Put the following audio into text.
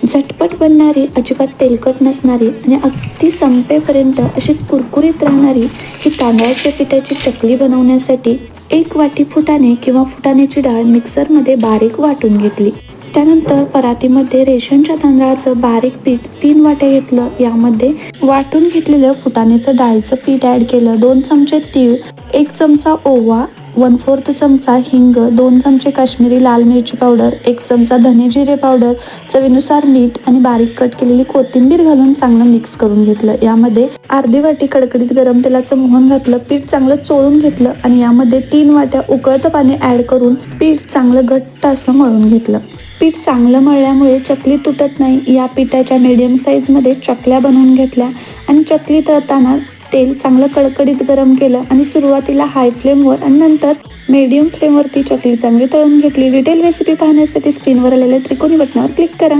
झटपट बनणारी, अजिबात तेलकट नसणारी आणि अगदी संपेपर्यंत अशीच कुरकुरीत राहणारी ही तांदळाच्या पिठाची चकली बनवण्यासाठी 1 वाटी फुटाणे किंवा फुटाण्याची डाळ मिक्सरमध्ये बारीक वाटून घेतली. त्यानंतर परातीमध्ये रेशनच्या तांदळाचं बारीक पीठ 3 वाट्या घेतलं. यामध्ये वाटून घेतलेलं फुटाण्याचं डाळीचं पीठ ॲड केलं. 2 चमचे तीळ, 1 चमचा ओवा, 1/4 चमचा हिंग, 2 चमचे काश्मीरी लाल मिरची पावडर, 1 चमचा धने जिरे पावडर, चवीनुसार मीठ आणि बारीक कट केलेली कोथिंबीर घालून चांगलं मिक्स करून घेतलं. यामध्ये अर्धी वाटी कडकडीत गरम तेलाचं मोहन घातलं. पीठ चांगलं चोळून घेतलं आणि यामध्ये 3 वाट्या उकळतं पाणी ॲड करून पीठ चांगलं घट्ट असं मळून घेतलं. पीठ चांगलं मळल्यामुळे चकली तुटत नाही. या पिठाच्या मीडियम साईजमध्ये चकल्या बनवून घेतल्या आणि चकली तळताना तेल चांगलं कडकडीत गरम केलं आणि सुरुवातीला हाय फ्लेमवर आणि नंतर मीडियम फ्लेमवरती चकली चांगली तळून घेतली. डिटेल रेसिपी पाहण्यासाठी स्क्रीनवर आलेल्या त्रिकोणी बटनावर क्लिक करा.